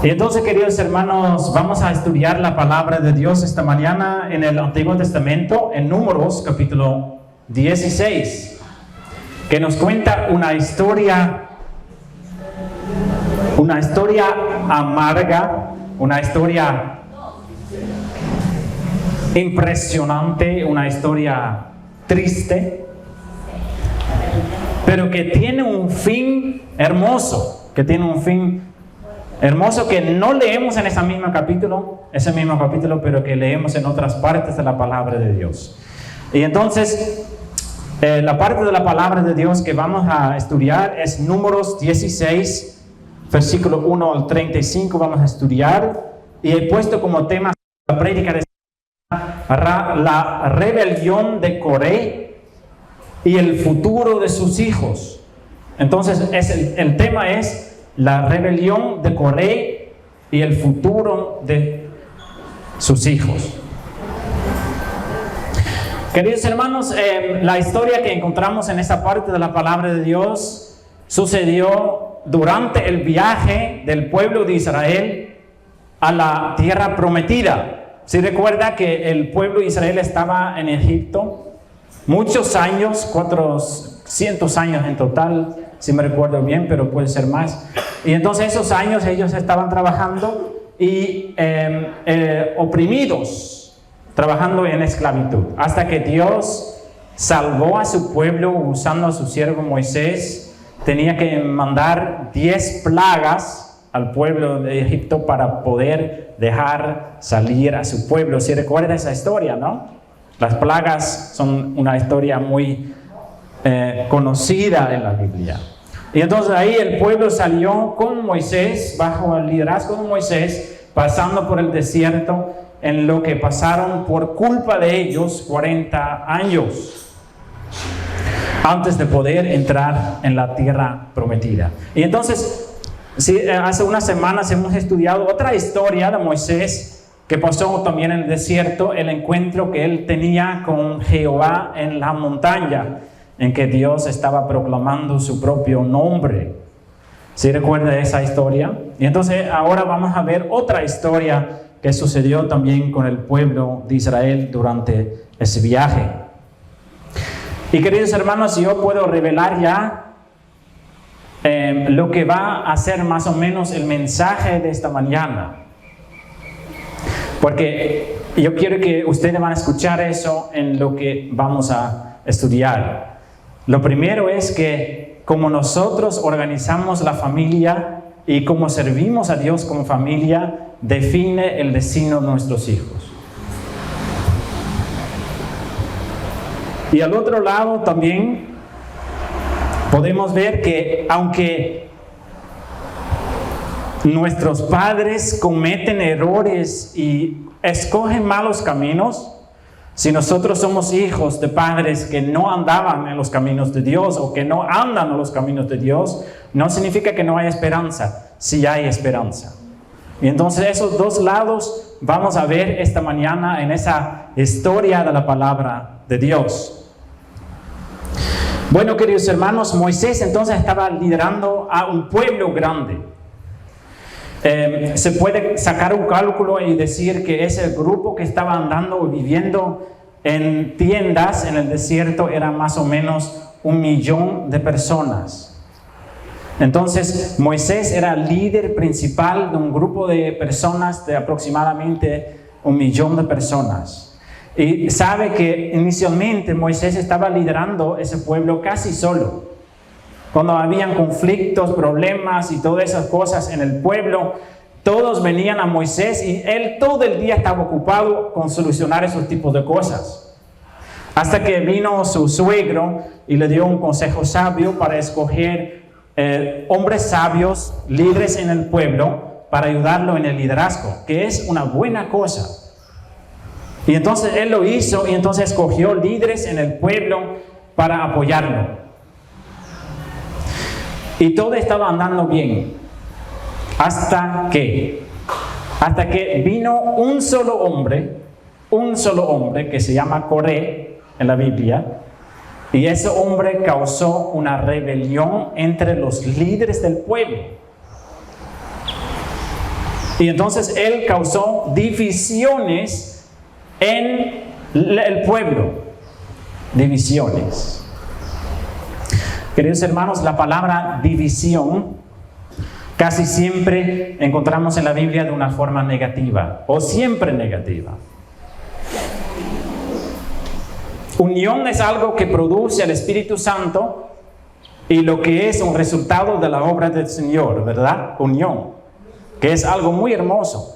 Y entonces, queridos hermanos, vamos a estudiar la palabra de Dios esta mañana en el Antiguo Testamento, en Números, capítulo 16, que nos cuenta una historia amarga, una historia impresionante, una historia triste, pero que tiene un fin hermoso, que no leemos en ese mismo capítulo, pero que leemos en otras partes de la palabra de Dios. Y entonces, la parte de la palabra de Dios que vamos a estudiar es Números 16, versículo 1 al 35, vamos a estudiar, y he puesto como tema la prédica de la rebelión de Coré y el futuro de sus hijos. Entonces, el tema es la rebelión de Coré y el futuro de sus hijos. Queridos hermanos, la historia que encontramos en esta parte de la palabra de Dios sucedió durante el viaje del pueblo de Israel a la tierra prometida. Si recuerda que el pueblo de Israel estaba en Egipto muchos años, 400 años en total, si me recuerdo bien, pero puede ser más. Y entonces esos años ellos estaban trabajando y oprimidos, trabajando en esclavitud, hasta que Dios salvó a su pueblo usando a su siervo Moisés. Tenía que mandar 10 plagas al pueblo de Egipto para poder dejar salir a su pueblo. Si recuerda esa historia, ¿no? Las plagas son una historia muy conocida en la Biblia. Y entonces ahí el pueblo salió con Moisés, bajo el liderazgo de Moisés, pasando por el desierto, en lo que pasaron por culpa de ellos 40 años antes de poder entrar en la tierra prometida. Y entonces, hace unas semanas hemos estudiado otra historia de Moisés que pasó también en el desierto, el encuentro que él tenía con Jehová en la montaña, en que Dios estaba proclamando su propio nombre. ¿Sí recuerda esa historia? Y entonces ahora vamos a ver otra historia que sucedió también con el pueblo de Israel durante ese viaje. Y queridos hermanos, yo puedo revelar ya lo que va a ser más o menos el mensaje de esta mañana. Porque yo quiero que ustedes van a escuchar eso en lo que vamos a estudiar. Lo primero es que como nosotros organizamos la familia y como servimos a Dios como familia, define el destino de nuestros hijos. Y al otro lado también podemos ver que aunque nuestros padres cometen errores y escogen malos caminos, si nosotros somos hijos de padres que no andaban en los caminos de Dios o que no andan en los caminos de Dios, no significa que no hay esperanza, sí hay esperanza. Y entonces esos dos lados vamos a ver esta mañana en esa historia de la palabra de Dios. Bueno, queridos hermanos, Moisés entonces estaba liderando a un pueblo grande. Se puede sacar un cálculo y decir que ese grupo que estaba andando o viviendo en tiendas en el desierto era más o menos 1 millón de personas. Entonces Moisés era líder principal de un grupo de personas de aproximadamente 1 millón de personas. Y sabe que inicialmente Moisés estaba liderando ese pueblo casi solo. Cuando habían conflictos, problemas y todas esas cosas en el pueblo, todos venían a Moisés y él todo el día estaba ocupado con solucionar esos tipos de cosas. Hasta que vino su suegro y le dio un consejo sabio para escoger hombres sabios, líderes en el pueblo, para ayudarlo en el liderazgo, que es una buena cosa. Y entonces él lo hizo y entonces escogió líderes en el pueblo para apoyarlo. Y todo estaba andando bien, hasta que vino un solo hombre que se llama Coré en la Biblia, y ese hombre causó una rebelión entre los líderes del pueblo. Y entonces él causó divisiones en el pueblo. Divisiones. Queridos hermanos, la palabra división casi siempre encontramos en la Biblia de una forma negativa, o siempre negativa. Unión es algo que produce el Espíritu Santo y lo que es un resultado de la obra del Señor, ¿verdad? Unión, que es algo muy hermoso.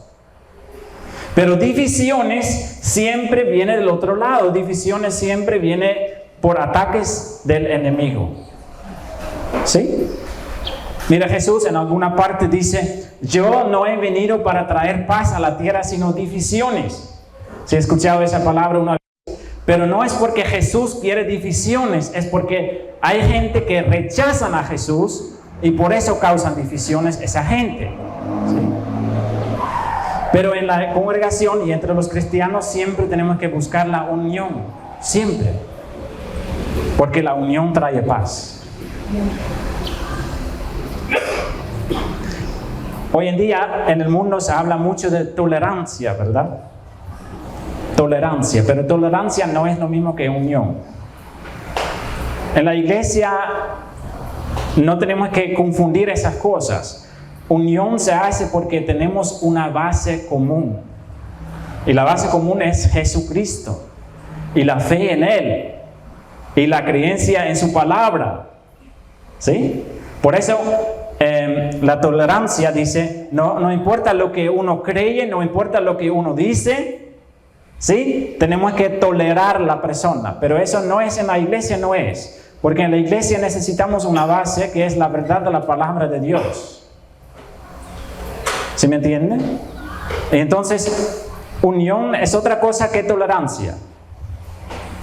Pero divisiones siempre viene del otro lado. Divisiones siempre viene por ataques del enemigo. ¿Sí? Mira, Jesús en alguna parte dice: yo no he venido para traer paz a la tierra, sino divisiones. ¿Sí he escuchado esa palabra una vez? Pero no es porque Jesús quiere divisiones, es porque hay gente que rechazan a Jesús y por eso causan divisiones esa gente. ¿Sí? Pero en la congregación y entre los cristianos siempre tenemos que buscar la unión, siempre, porque la unión trae paz. Hoy en día en el mundo se habla mucho de tolerancia, ¿verdad? Tolerancia, pero tolerancia no es lo mismo que unión. En la iglesia no tenemos que confundir esas cosas. Unión se hace porque tenemos una base común. Y la base común es Jesucristo. Y la fe en Él. Y la creencia en su palabra. ¿Sí? Por eso la tolerancia dice, no importa lo que uno cree, no importa lo que uno dice, ¿sí? Tenemos que tolerar a la persona. Pero eso no es en la iglesia, no es. Porque en la iglesia necesitamos una base que es la verdad de la palabra de Dios. ¿Sí me entienden? Entonces, unión es otra cosa que tolerancia.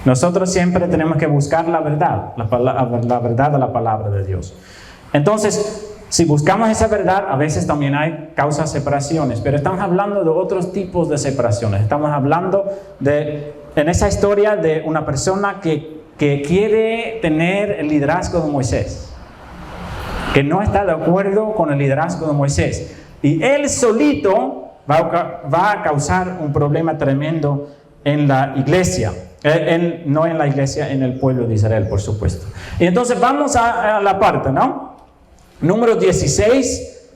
Nosotros siempre tenemos que buscar la verdad, la verdad de la palabra de Dios. Entonces, si buscamos esa verdad, a veces también hay causas separaciones, pero estamos hablando de otros tipos de separaciones. Estamos hablando en esa historia de una persona que quiere tener el liderazgo de Moisés, que no está de acuerdo con el liderazgo de Moisés. Y él solito va a causar un problema tremendo en la iglesia. No en la iglesia, en el pueblo de Israel, por supuesto. Y entonces vamos a la parte, ¿no? Número 16.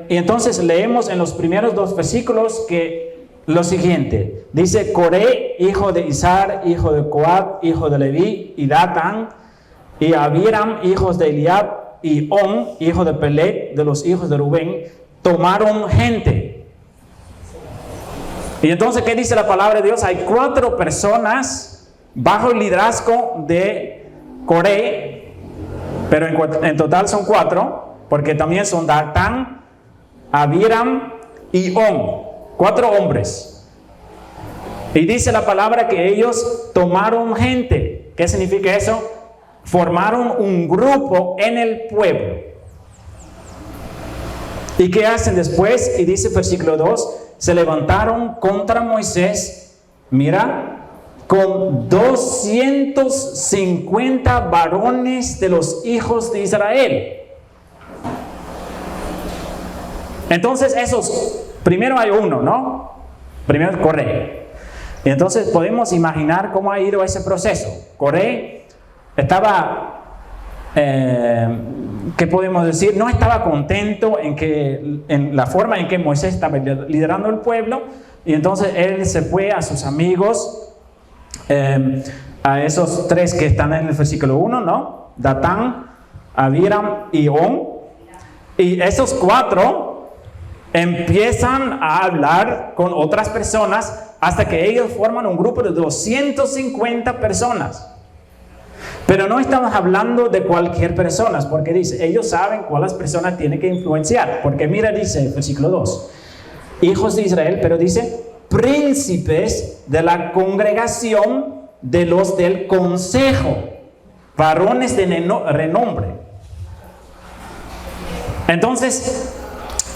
Y entonces leemos en los primeros 2 versículos que lo siguiente. Dice: Coré, hijo de Izar, hijo de Coat, hijo de Leví, y Datán, y Abiram, hijos de Eliab, y On, hijo de Pelet, de los hijos de Rubén, tomaron gente. Y entonces, ¿qué dice la palabra de Dios? Hay 4 personas bajo el liderazgo de Coré, pero en total son 4, porque también son Datán, Abiram y On, 4 hombres. Y dice la palabra que ellos tomaron gente. ¿Qué significa eso? Formaron un grupo en el pueblo. ¿Y qué hacen después? Y dice versículo 2, se levantaron contra Moisés, mira, con 250 varones de los hijos de Israel. Entonces primero hay uno, ¿no? Primero es Coré. Y entonces podemos imaginar cómo ha ido ese proceso. Coré estaba... ¿qué podemos decir? No estaba contento en la forma en que Moisés estaba liderando el pueblo, y entonces él se fue a sus amigos, a esos 3 que están en el versículo 1, ¿no? Datán, Abiram y On, y esos 4 empiezan a hablar con otras personas hasta que ellos forman un grupo de 250 personas. Pero no estamos hablando de cualquier persona, porque dice, ellos saben cuáles personas tienen que influenciar. Porque mira, dice el versículo 2, hijos de Israel, pero dice, príncipes de la congregación de los del consejo, varones de renombre. Entonces,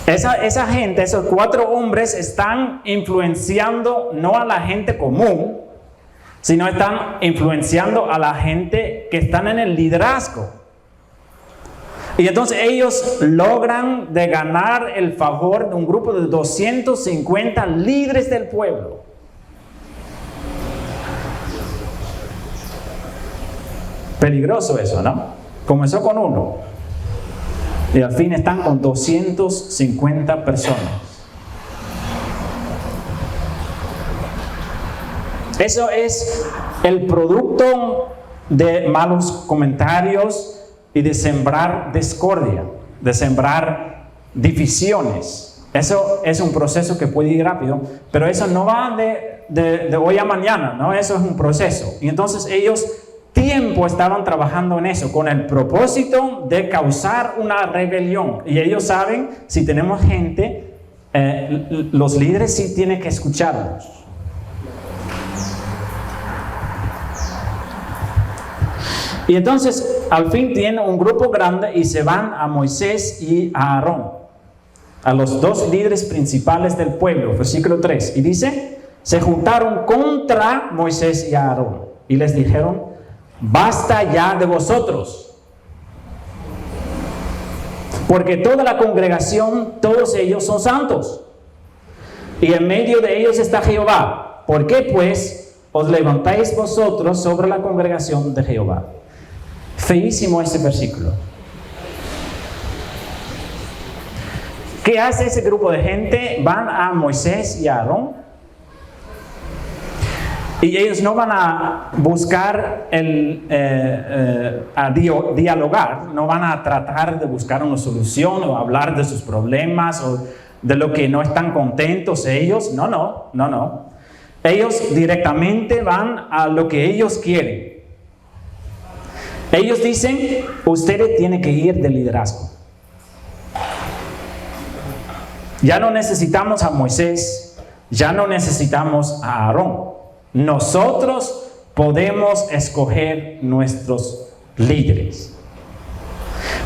esa gente, esos 4 hombres están influenciando no a la gente común, sino están influenciando a la gente que están en el liderazgo. Y entonces ellos logran de ganar el favor de un grupo de 250 líderes del pueblo. Peligroso eso, ¿no? Comenzó con uno y al fin están con 250 personas. Eso es el producto de malos comentarios y de sembrar discordia, de sembrar divisiones. Eso es un proceso que puede ir rápido, pero eso no va de hoy a mañana, ¿no? Eso es un proceso. Y entonces ellos tiempo estaban trabajando en eso, con el propósito de causar una rebelión. Y ellos saben, si tenemos gente, los líderes sí tienen que escucharlos. Y entonces, al fin tienen un grupo grande y se van a Moisés y a Aarón, a los dos líderes principales del pueblo, versículo 3. Y dice, se juntaron contra Moisés y Aarón y les dijeron, basta ya de vosotros, porque toda la congregación, todos ellos son santos, y en medio de ellos está Jehová. ¿Por qué pues os levantáis vosotros sobre la congregación de Jehová? Feísimo este versículo. ¿Qué hace ese grupo de gente? Van a Moisés y a Aarón y ellos no van a buscar dialogar, no van a tratar de buscar una solución o hablar de sus problemas o de lo que no están contentos ellos. No. Ellos directamente van a lo que ellos quieren. Ellos dicen, ustedes tienen que ir de liderazgo. Ya no necesitamos a Moisés, ya no necesitamos a Aarón. Nosotros podemos escoger nuestros líderes.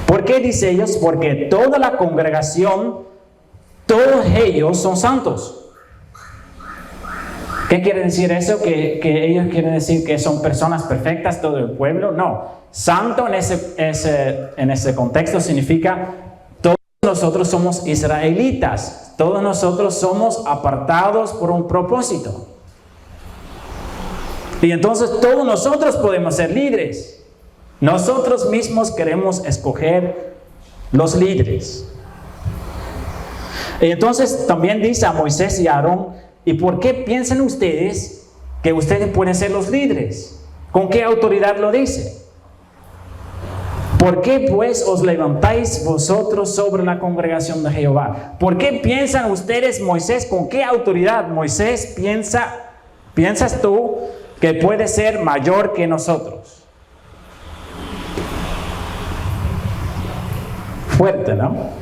¿Por qué dice ellos? Porque toda la congregación, todos ellos son santos. ¿Qué quiere decir eso? ¿Que ellos quieren decir que son personas perfectas, todo el pueblo? No. Santo en ese contexto significa todos nosotros somos israelitas. Todos nosotros somos apartados por un propósito. Y entonces todos nosotros podemos ser líderes. Nosotros mismos queremos escoger los líderes. Y entonces también dice a Moisés y a Aarón, ¿y por qué piensan ustedes que ustedes pueden ser los líderes? ¿Con qué autoridad lo dice? ¿Por qué pues os levantáis vosotros sobre la congregación de Jehová? ¿Por qué piensan ustedes, Moisés, con qué autoridad? Moisés piensas tú que puede ser mayor que nosotros. Fuerte, ¿no?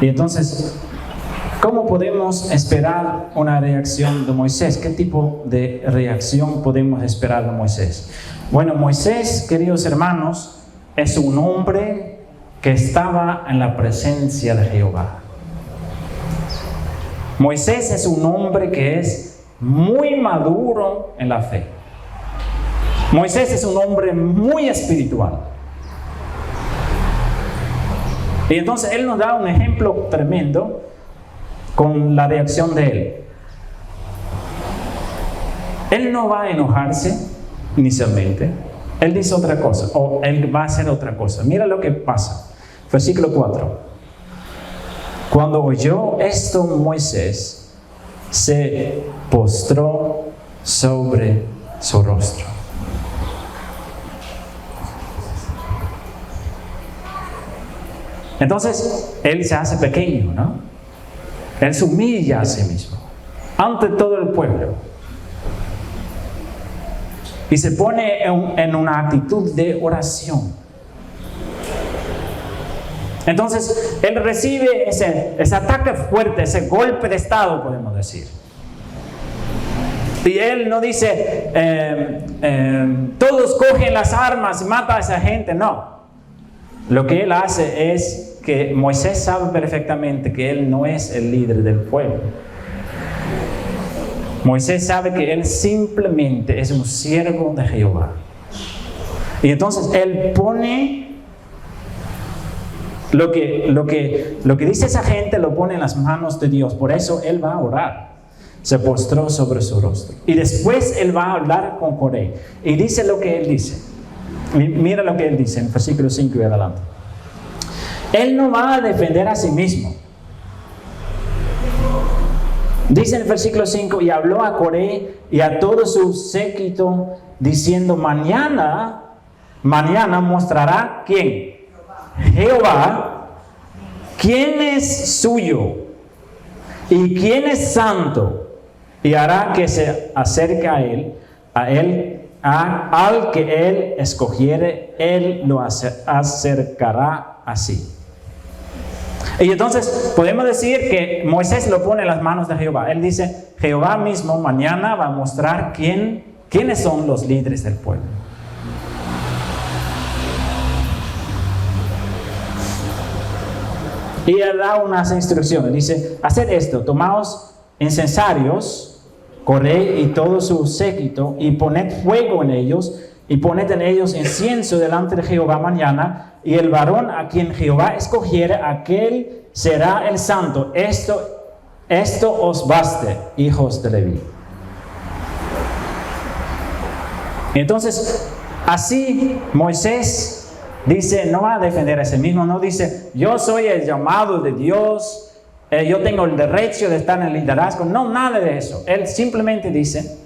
Y entonces, ¿cómo podemos esperar una reacción de Moisés? ¿Qué tipo de reacción podemos esperar de Moisés? Bueno, Moisés, queridos hermanos, es un hombre que estaba en la presencia de Jehová. Moisés es un hombre que es muy maduro en la fe. Moisés es un hombre muy espiritual. Y entonces él nos da un ejemplo tremendo con la reacción de él. Él no va a enojarse inicialmente. Él dice otra cosa, o él va a hacer otra cosa. Mira lo que pasa. Versículo 4. Cuando oyó esto Moisés, se postró sobre su rostro. Entonces, él se hace pequeño, ¿no? Él se humilla a sí mismo, ante todo el pueblo. Y se pone en una actitud de oración. Entonces, él recibe ese ataque fuerte, ese golpe de estado, podemos decir. Y él no dice, todos cogen las armas y matan a esa gente, no. Lo que él hace es que Moisés sabe perfectamente que él no es el líder del pueblo. Moisés sabe que él simplemente es un siervo de Jehová. Y entonces él pone lo que dice esa gente, lo pone en las manos de Dios. Por eso él va a orar. Se postró sobre su rostro. Y después él va a hablar con Coré. Y dice lo que él dice. Mira lo que él dice en versículo 5 y adelante. Él no va a defender a sí mismo. Dice en el versículo 5, y habló a Coré y a todo su séquito, diciendo, mañana mostrará ¿quién? Jehová, quién es suyo y quién es santo, y hará que se acerque a él, al que él escogiere, él lo acercará así. Y entonces podemos decir que Moisés lo pone en las manos de Jehová. Él dice, Jehová mismo mañana va a mostrar quiénes son los líderes del pueblo. Y él da unas instrucciones. Dice, haced esto, tomaos incensarios, Coré y todo su séquito, y poned fuego en ellos, y poned en ellos incienso delante de Jehová mañana, y el varón a quien Jehová escogiere, aquel será el santo. Esto os baste, hijos de Leví. Entonces, así Moisés dice, no va a defender a sí mismo, no dice, yo soy el llamado de Dios, yo tengo el derecho de estar en el liderazgo. No, nada de eso. Él simplemente dice,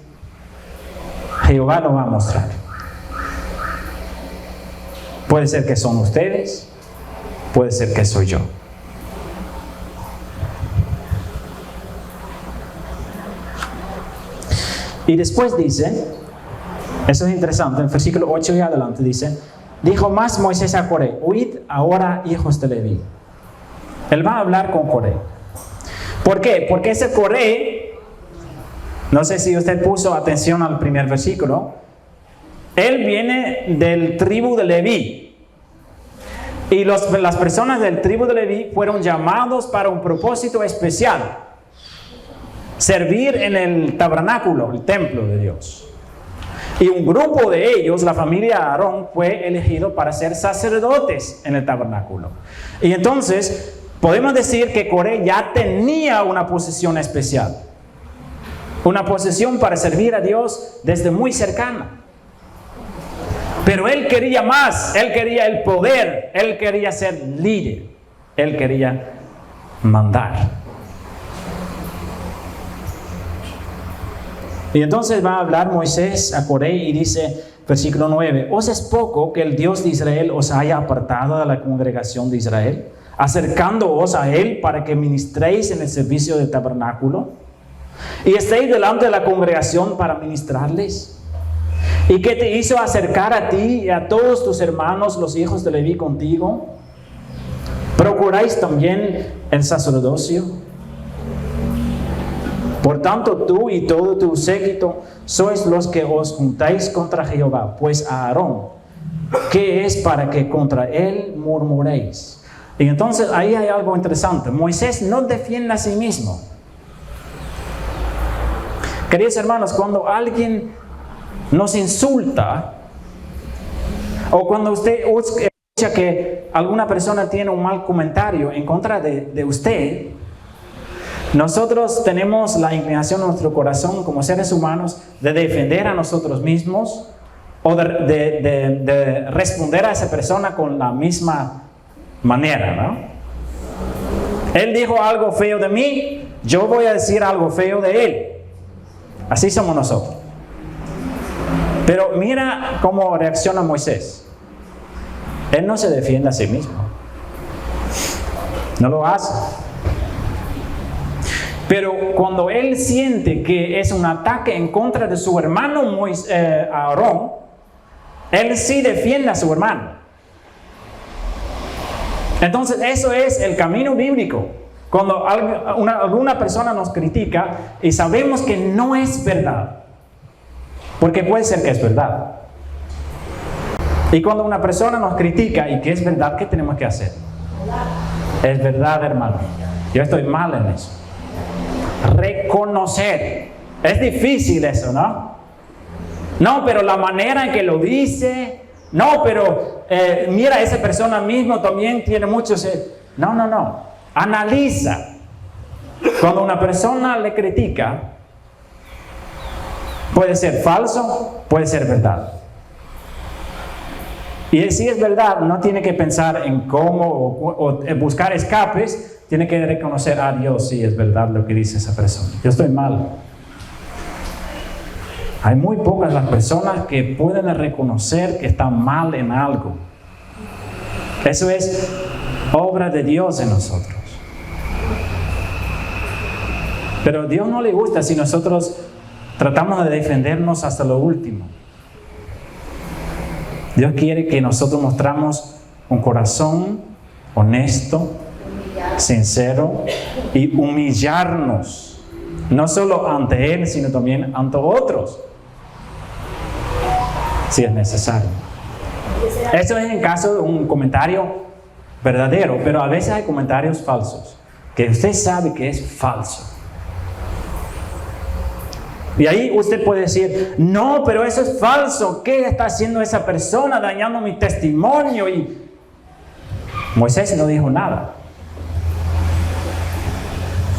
Jehová lo va a mostrar. Puede ser que son ustedes, puede ser que soy yo. Y después dice, eso es interesante, en el versículo 8 y adelante dice, dijo más Moisés a Coré, huid ahora, hijos de Leví. Él va a hablar con Coré. ¿Por qué? Porque ese Coré, no sé si usted puso atención al primer versículo, él viene del tribu de Leví. Y las personas del tribu de Leví fueron llamados para un propósito especial. Servir en el tabernáculo, el templo de Dios. Y un grupo de ellos, la familia de Aarón, fue elegido para ser sacerdotes en el tabernáculo. Y entonces, podemos decir que Coré ya tenía una posición especial. Una posición para servir a Dios desde muy cercana. Pero él quería más, él quería el poder, él quería ser líder, él quería mandar. Y entonces va a hablar Moisés a Coré y dice, versículo 9, ¿os es poco que el Dios de Israel os haya apartado de la congregación de Israel, acercándoos a él para que ministréis en el servicio del tabernáculo? Y estéis delante de la congregación para ministrarles. ¿Y qué te hizo acercar a ti y a todos tus hermanos, los hijos de Leví, contigo? ¿Procuráis también el sacerdocio? Por tanto, tú y todo tu séquito sois los que os juntáis contra Jehová, pues a Aarón, ¿qué es para que contra él murmuréis? Y entonces ahí hay algo interesante. Moisés no defiende a sí mismo. Queridos hermanos, cuando alguien nos insulta, o cuando usted escucha que alguna persona tiene un mal comentario en contra de usted, nosotros tenemos la inclinación en nuestro corazón como seres humanos de defender a nosotros mismos o de responder a esa persona con la misma manera, ¿no? Él dijo algo feo de mí, yo voy a decir algo feo de él. Así somos nosotros. Pero mira cómo reacciona Moisés. Él no se defiende a sí mismo. No lo hace. Pero cuando él siente que es un ataque en contra de su hermano Aarón, él sí defiende a su hermano. Entonces eso es el camino bíblico. Cuando alguna persona nos critica y sabemos que no es verdad, porque puede ser que es verdad. Y cuando una persona nos critica y que es verdad, ¿qué tenemos que hacer? Es verdad, hermano. Yo estoy mal en eso. Reconocer. Es difícil eso, ¿no? No, pero la manera en que lo dice. No, pero mira, esa persona mismo también tiene muchos... No. Analiza. Cuando una persona le critica, puede ser falso, puede ser verdad. Y si es verdad, no tiene que pensar en cómo o buscar escapes, tiene que reconocer a Dios, sí, es verdad lo que dice esa persona. Yo estoy mal. Hay muy pocas las personas que pueden reconocer que están mal en algo. Eso es obra de Dios en nosotros. Pero a Dios no le gusta si nosotros tratamos de defendernos hasta lo último. Dios quiere que nosotros mostramos un corazón honesto, sincero y humillarnos, no solo ante Él, sino también ante otros, si es necesario. Eso es en caso de un comentario verdadero, pero a veces hay comentarios falsos, que usted sabe que es falso. Y ahí usted puede decir, no, pero eso es falso. ¿Qué está haciendo esa persona dañando mi testimonio? Y Moisés no dijo nada.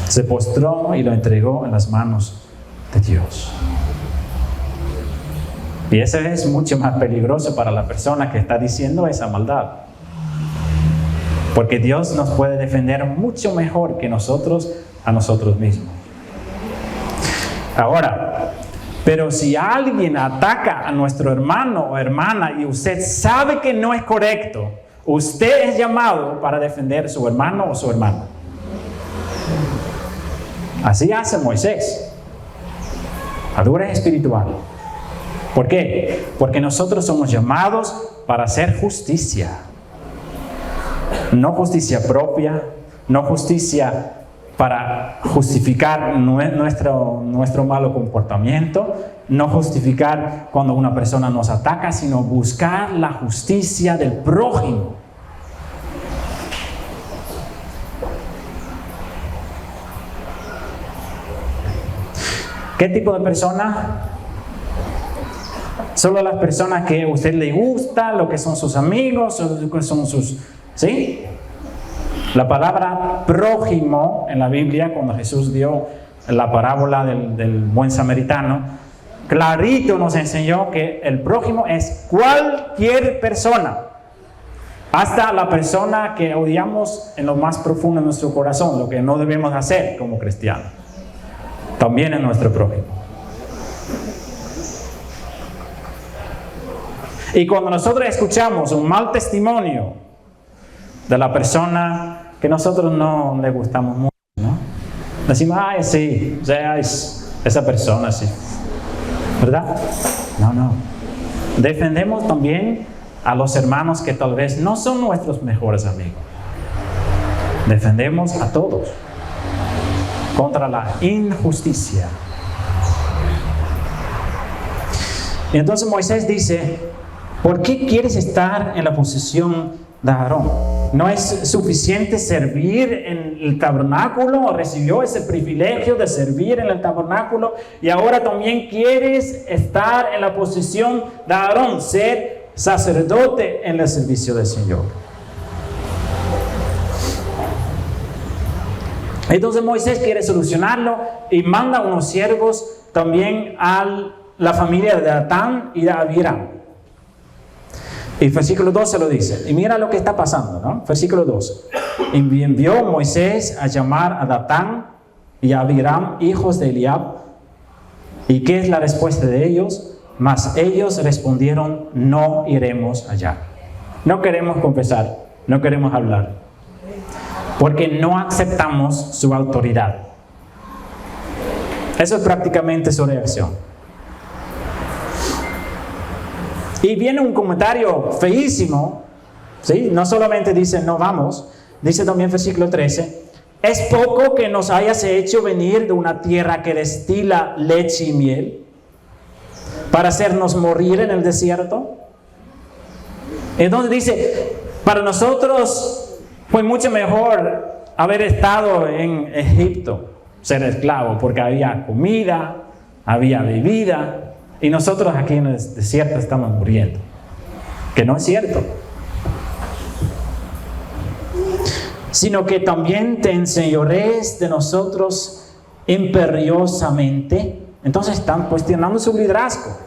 Se postró y lo entregó en las manos de Dios. Y eso es mucho más peligroso para la persona que está diciendo esa maldad. Porque Dios nos puede defender mucho mejor que nosotros a nosotros mismos. Ahora, pero si alguien ataca a nuestro hermano o hermana y usted sabe que no es correcto, usted es llamado para defender a su hermano o su hermana. Así hace Moisés. Madurez espiritual. ¿Por qué? Porque nosotros somos llamados para hacer justicia. No justicia propia, no justicia para justificar nuestro malo comportamiento, no justificar cuando una persona nos ataca, sino buscar la justicia del prójimo. ¿Qué tipo de persona? Solo las personas que a usted le gusta, lo que son sus amigos, lo que son sus... ¿Sí? La palabra prójimo en la Biblia, cuando Jesús dio la parábola del buen samaritano, clarito nos enseñó que el prójimo es cualquier persona, hasta la persona que odiamos en lo más profundo de nuestro corazón, lo que no debemos hacer como cristianos. También es nuestro prójimo. Y cuando nosotros escuchamos un mal testimonio de la persona que nosotros no le gustamos mucho, ¿no? Decimos, ay, sí, o sea, esa persona, sí. ¿Verdad? No. Defendemos también a los hermanos que tal vez no son nuestros mejores amigos. Defendemos a todos contra la injusticia. Y entonces Moisés dice, ¿por qué quieres estar en la posición de Aarón? ¿No es suficiente servir en el tabernáculo? ¿Recibió ese privilegio de servir en el tabernáculo? Y ahora también quieres estar en la posición de Aarón, ser sacerdote en el servicio del Señor. Entonces Moisés quiere solucionarlo y manda unos siervos también a la familia de Datán y de Abiram. Y versículo 12 lo dice. Y mira lo que está pasando, ¿no? Versículo 12. Envió Moisés a llamar a Datán y a Abiram, hijos de Eliab. ¿Y qué es la respuesta de ellos? Mas ellos respondieron, no iremos allá. No queremos confesar, no queremos hablar. Porque no aceptamos su autoridad. Eso es prácticamente su reacción. Y viene un comentario feísimo, ¿sí? No solamente dice no vamos, dice también versículo 13, ¿es poco que nos hayas hecho venir de una tierra que destila leche y miel para hacernos morir en el desierto? Entonces dice, para nosotros Fue mucho mejor haber estado en Egipto, ser esclavo, porque había comida, había bebida, y nosotros aquí en el desierto estamos muriendo. Que no es cierto. Sino que también te enseñorees de nosotros imperiosamente. Entonces están cuestionando su liderazgo.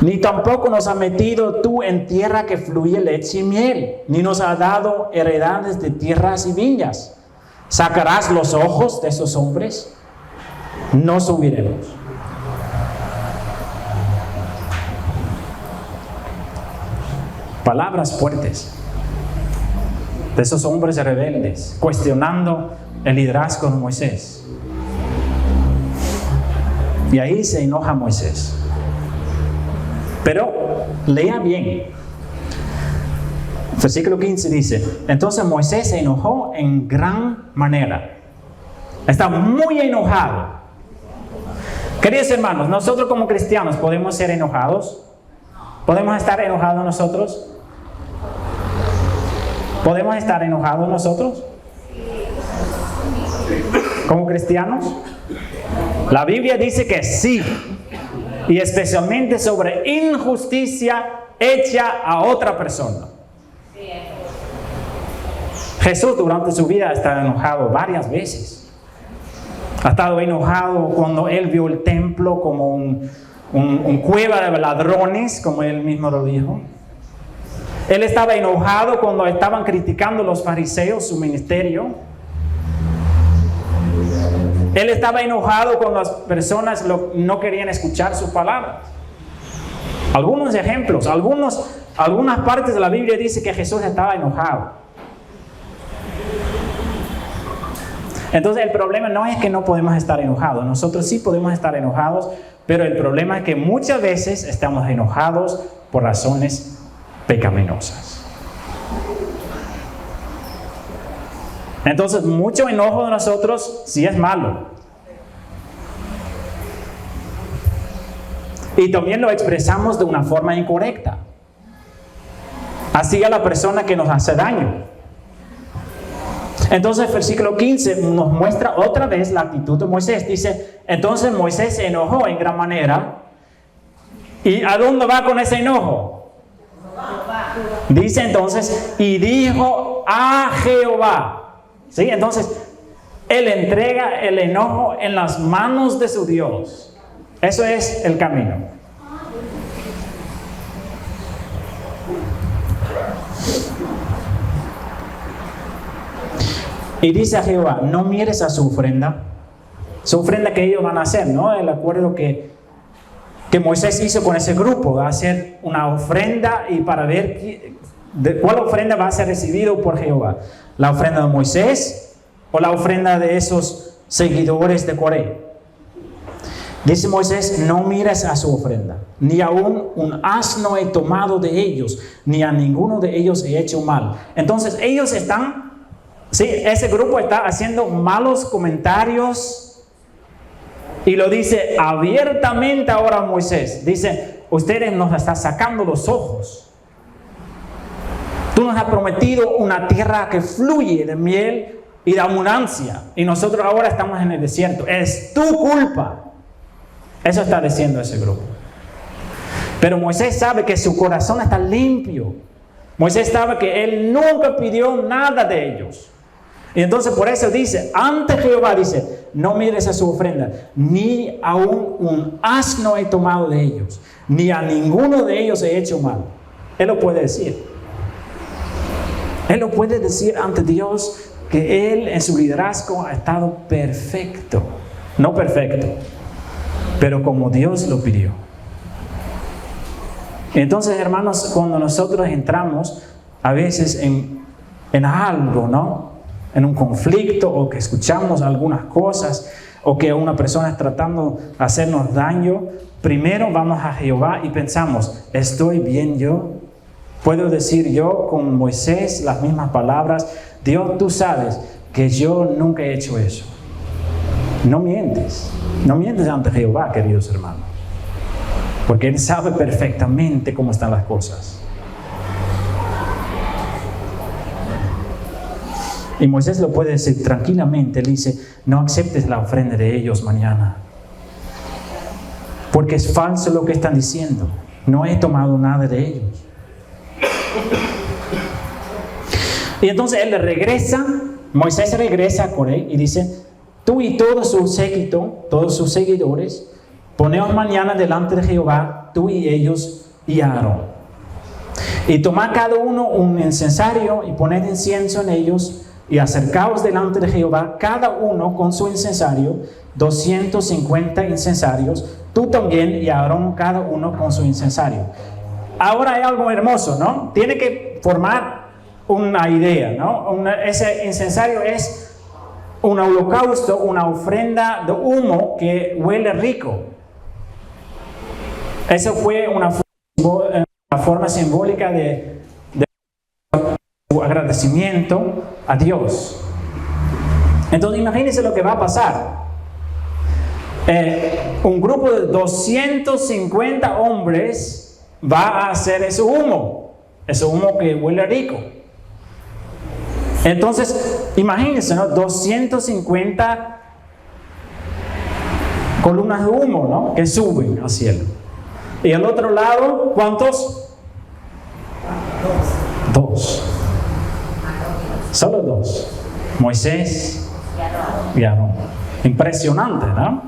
Ni tampoco nos ha metido tú en tierra que fluye leche y miel, ni nos ha dado heredades de tierras y viñas. ¿Sacarás los ojos de esos hombres? No subiremos. Palabras fuertes de esos hombres rebeldes, cuestionando el liderazgo de Moisés. Y ahí se enoja Moisés. Pero lea bien. Versículo 15 dice: entonces Moisés se enojó en gran manera. Está muy enojado. Queridos hermanos, nosotros como cristianos podemos ser enojados. ¿Podemos estar enojados nosotros? ¿Podemos estar enojados nosotros? ¿Como cristianos? La Biblia dice que sí. Y especialmente sobre injusticia hecha a otra persona. Jesús durante su vida ha estado enojado varias veces. Ha estado enojado cuando él vio el templo como un cueva de ladrones, como él mismo lo dijo. Él estaba enojado cuando estaban criticando los fariseos su ministerio. Él estaba enojado cuando las personas no querían escuchar sus palabras. Algunos ejemplos, algunas partes de la Biblia dice que Jesús estaba enojado. Entonces el problema no es que no podemos estar enojados. Nosotros sí podemos estar enojados, pero el problema es que muchas veces estamos enojados por razones pecaminosas. Entonces, mucho enojo de nosotros sí es malo. Y también lo expresamos de una forma incorrecta. Así a la persona que nos hace daño. Entonces, versículo 15 nos muestra otra vez la actitud de Moisés. Dice, entonces Moisés se enojó en gran manera. ¿Y a dónde va con ese enojo? Dice entonces, y dijo a Jehová. ¿Sí? Entonces, él entrega el enojo en las manos de su Dios. Eso es el camino. Y dice a Jehová, no mires a su ofrenda que ellos van a hacer, ¿no? El acuerdo que Moisés hizo con ese grupo, va a hacer una ofrenda y para ver de cuál ofrenda va a ser recibido por Jehová. ¿La ofrenda de Moisés o la ofrenda de esos seguidores de Coré? Dice Moisés, no mires a su ofrenda, ni aún un asno he tomado de ellos, ni a ninguno de ellos he hecho mal. Entonces ellos ese grupo está haciendo malos comentarios y lo dice abiertamente ahora Moisés. Dice, ustedes nos están sacando los ojos. Tú nos has prometido una tierra que fluye de miel y de abundancia. Y nosotros ahora estamos en el desierto. Es tu culpa. Eso está diciendo ese grupo. Pero Moisés sabe que su corazón está limpio. Moisés sabe que él nunca pidió nada de ellos. Y entonces por eso dice, ante Jehová dice, no mires a su ofrenda, ni aún un asno he tomado de ellos, ni a ninguno de ellos he hecho mal. Él lo puede decir. Él lo puede decir ante Dios que él en su liderazgo ha estado perfecto. No perfecto, pero como Dios lo pidió. Entonces, hermanos, cuando nosotros entramos a veces en algo, ¿no? En un conflicto o que escuchamos algunas cosas o que una persona está tratando de hacernos daño, primero vamos a Jehová y pensamos, ¿estoy bien yo? ¿Puedo decir yo con Moisés las mismas palabras? Dios, tú sabes que yo nunca he hecho eso. No mientes ante Jehová, queridos hermanos, porque Él sabe perfectamente cómo están las cosas. Y Moisés lo puede decir tranquilamente, le dice, no aceptes la ofrenda de ellos mañana. Porque es falso lo que están diciendo. No he tomado nada de ellos. Y entonces él regresa, Moisés regresa a Coré y dice, tú y todo su séquito, todos sus seguidores, poneos mañana delante de Jehová, tú y ellos y Aarón. Y tomad cada uno un incensario y poned incienso en ellos y acercaos delante de Jehová, cada uno con su incensario, 250 incensarios, tú también y Aarón cada uno con su incensario. Ahora hay algo hermoso, ¿no? Tiene que formar una idea, ¿no? Ese incensario es un holocausto, una ofrenda de humo que huele rico. Eso fue una forma simbólica de su agradecimiento a Dios. Entonces imagínense lo que va a pasar. Un grupo de 250 hombres va a hacer ese humo que huele rico. Entonces, imagínense, ¿no? 250 columnas de humo, ¿no? Que suben al cielo. Y al otro lado, ¿cuántos? Dos. Solo dos. Moisés y Aarón. Impresionante, ¿no?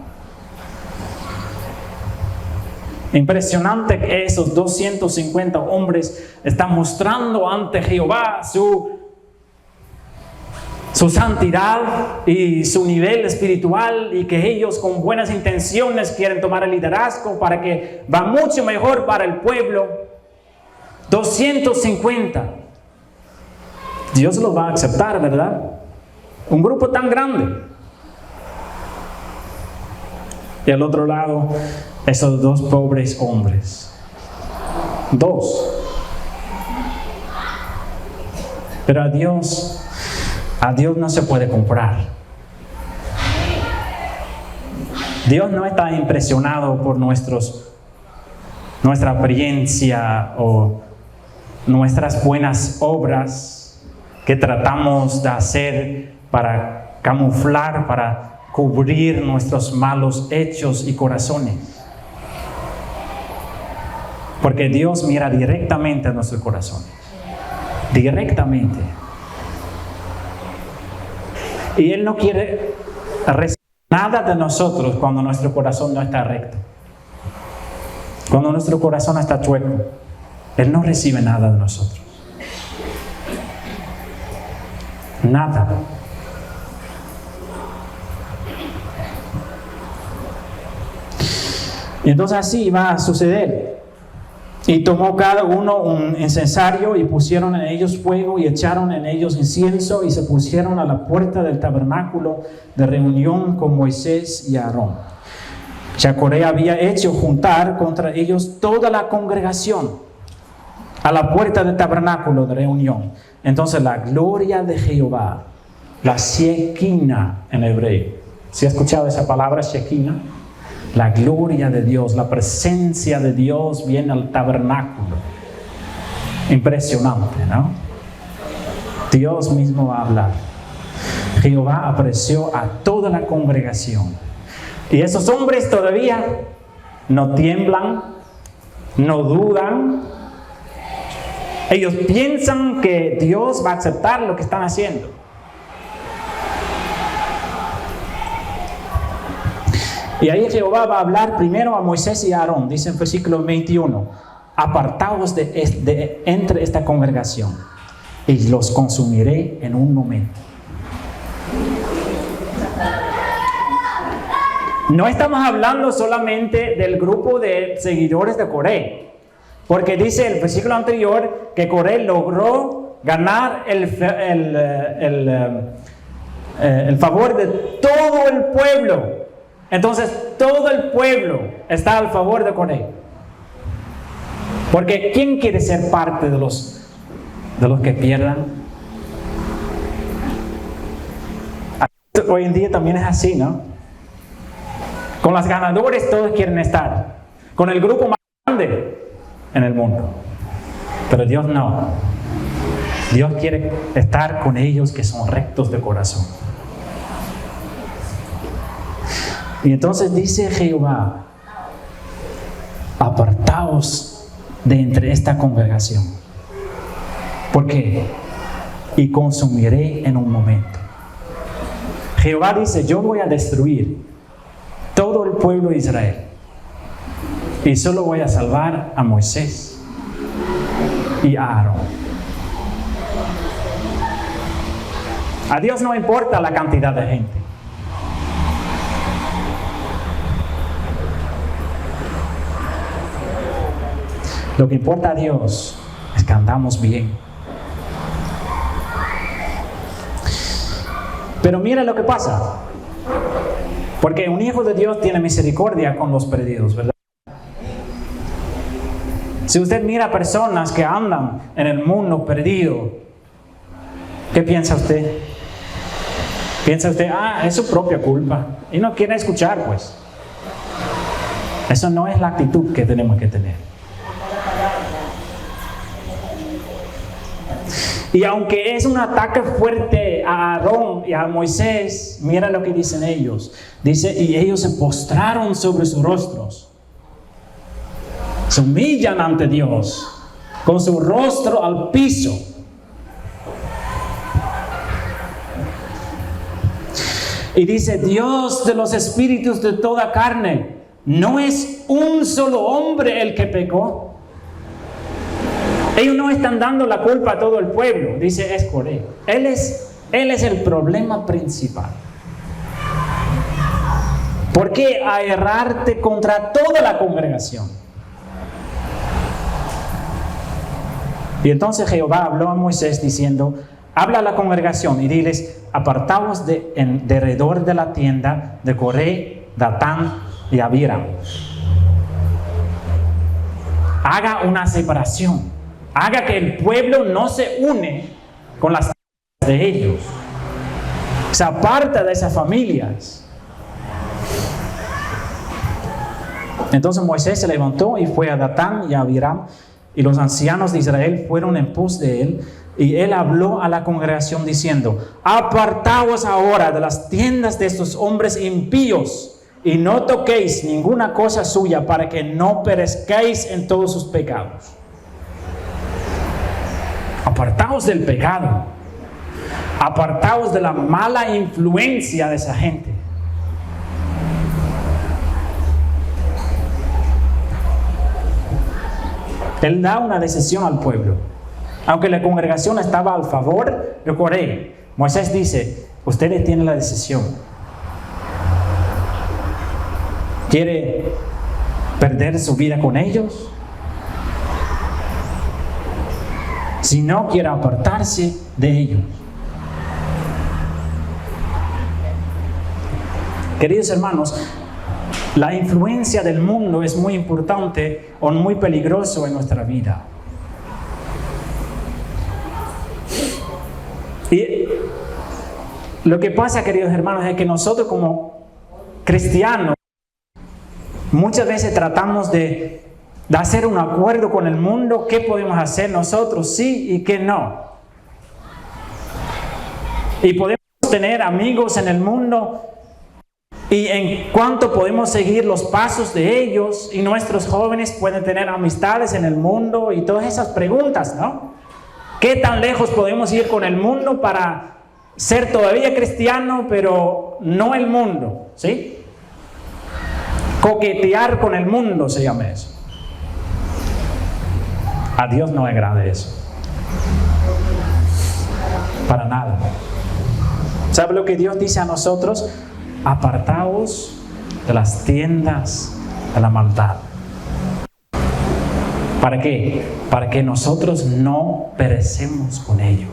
Impresionante que esos 250 hombres están mostrando ante Jehová su santidad y su nivel espiritual, y que ellos con buenas intenciones quieren tomar el liderazgo para que va mucho mejor para el pueblo. 250. Dios los va a aceptar, ¿verdad? Un grupo tan grande. Y al otro lado, esos dos pobres hombres. Dos. Pero a Dios no se puede comprar. Dios no está impresionado por nuestra apariencia o nuestras buenas obras que tratamos de hacer para camuflar, para cubrir nuestros malos hechos y corazones. Porque Dios mira directamente a nuestros corazones. Directamente. Y Él no quiere recibir nada de nosotros cuando nuestro corazón no está recto. Cuando nuestro corazón está chueco, Él no recibe nada de nosotros. Nada. Y entonces así va a suceder. Y tomó cada uno un incensario y pusieron en ellos fuego y echaron en ellos incienso y se pusieron a la puerta del tabernáculo de reunión con Moisés y Aarón. Ya Coré había hecho juntar contra ellos toda la congregación a la puerta del tabernáculo de reunión. Entonces la gloria de Jehová, la Shekinah en hebreo. ¿Sí ha escuchado esa palabra, Shekinah? La gloria de Dios, la presencia de Dios viene al tabernáculo. Impresionante, ¿no? Dios mismo va a hablar. Jehová apareció a toda la congregación. Y esos hombres todavía no tiemblan, no dudan. Ellos piensan que Dios va a aceptar lo que están haciendo. Y ahí Jehová va a hablar primero a Moisés y a Aarón. Dice en versículo 21, apartaos de entre esta congregación y los consumiré en un momento. No estamos hablando solamente del grupo de seguidores de Coré, porque dice el versículo anterior que Coré logró ganar el favor de todo el pueblo. Entonces todo el pueblo está al favor de Coré. Porque ¿quién quiere ser parte de los que pierdan? Hoy en día también es así, ¿no? Con los ganadores todos quieren estar. Con el grupo más grande en el mundo. Pero Dios no. Dios quiere estar con ellos que son rectos de corazón. Y entonces dice Jehová: apartaos de entre esta congregación. ¿Por qué? Y consumiré en un momento. Jehová dice: yo voy a destruir todo el pueblo de Israel y solo voy a salvar a Moisés y a Aarón. A Dios no importa la cantidad de gente. Lo que importa a Dios es que andamos bien. Pero mira lo que pasa. Porque un hijo de Dios tiene misericordia con los perdidos, ¿verdad? Si usted mira personas que andan en el mundo perdido, ¿qué piensa usted? Piensa usted: es su propia culpa. Y no quiere escuchar, pues. Eso no es la actitud que tenemos que tener. Y aunque es un ataque fuerte a Aarón y a Moisés, mira lo que dicen ellos. Dice: y ellos se postraron sobre sus rostros. Se humillan ante Dios con su rostro al piso. Y dice: Dios de los espíritus de toda carne, ¿no es un solo hombre el que pecó? Ellos no están dando la culpa a todo el pueblo, dice es Coré. Él es el problema principal. ¿Por qué aerrarte contra toda la congregación? Y entonces Jehová habló a Moisés diciendo: habla a la congregación y diles: apartaos de alrededor de la tienda de Coré, Datán y Abiram. Haga una separación. Haga que el pueblo no se une con las de ellos. Se aparta de esas familias. Entonces Moisés se levantó y fue a Datán y a Abiram, y los ancianos de Israel fueron en pos de él. Y él habló a la congregación diciendo: apartaos ahora de las tiendas de estos hombres impíos, y no toquéis ninguna cosa suya, para que no perezcáis en todos sus pecados. Apartaos del pecado. Apartaos de la mala influencia de esa gente. Él da una decisión al pueblo. Aunque la congregación estaba al favor de Coré, Moisés dice: ustedes tienen la decisión. ¿Quiere perder su vida con ellos? Si no, quiere apartarse de ellos. Queridos hermanos, la influencia del mundo es muy importante o muy peligroso en nuestra vida. Y lo que pasa, queridos hermanos, es que nosotros como cristianos muchas veces tratamos de hacer un acuerdo con el mundo. ¿Qué podemos hacer nosotros sí y qué no? Y podemos tener amigos en el mundo, y en cuanto podemos seguir los pasos de ellos, y nuestros jóvenes pueden tener amistades en el mundo, y todas esas preguntas, ¿no? ¿Qué tan lejos podemos ir con el mundo para ser todavía cristiano, pero no el mundo? ¿Sí? Coquetear con el mundo se llama eso. A Dios no le agrada eso. Para nada. ¿Sabe lo que Dios dice a nosotros? Apartaos de las tiendas de la maldad. ¿Para qué? Para que nosotros no perecemos con ellos.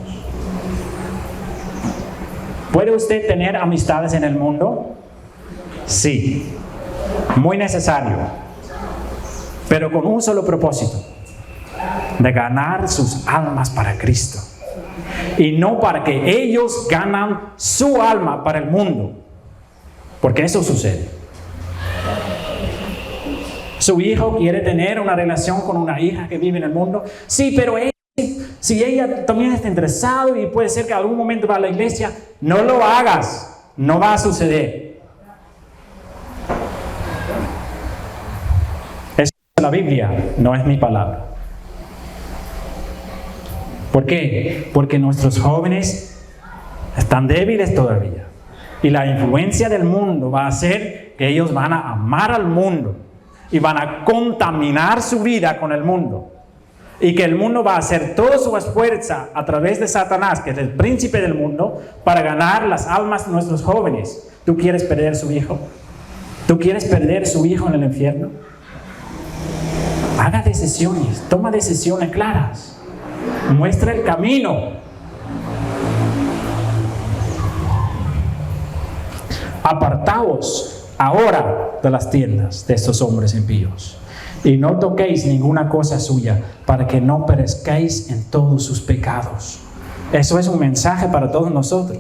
¿Puede usted tener amistades en el mundo? Sí. Muy necesario. Pero con un solo propósito: de ganar sus almas para Cristo. Y no para que ellos ganan su alma para el mundo. Porque eso sucede. Su hijo quiere tener una relación con una hija que vive en el mundo. Sí, pero él Si ella también está interesada y puede ser que algún momento va a la iglesia, no lo hagas, no va a suceder. Eso es la Biblia, no es mi palabra. ¿Por qué? Porque nuestros jóvenes están débiles todavía. Y la influencia del mundo va a hacer que ellos van a amar al mundo y van a contaminar su vida con el mundo. Y que el mundo va a hacer toda su esfuerzo a través de Satanás, que es el príncipe del mundo, para ganar las almas de nuestros jóvenes. ¿Tú quieres perder su hijo? ¿Tú quieres perder su hijo en el infierno? Haga decisiones, toma decisiones claras. Muestra el camino. Apartaos ahora de las tiendas de estos hombres impíos, y no toquéis ninguna cosa suya, para que no perezcáis en todos sus pecados. Eso es un mensaje para todos nosotros.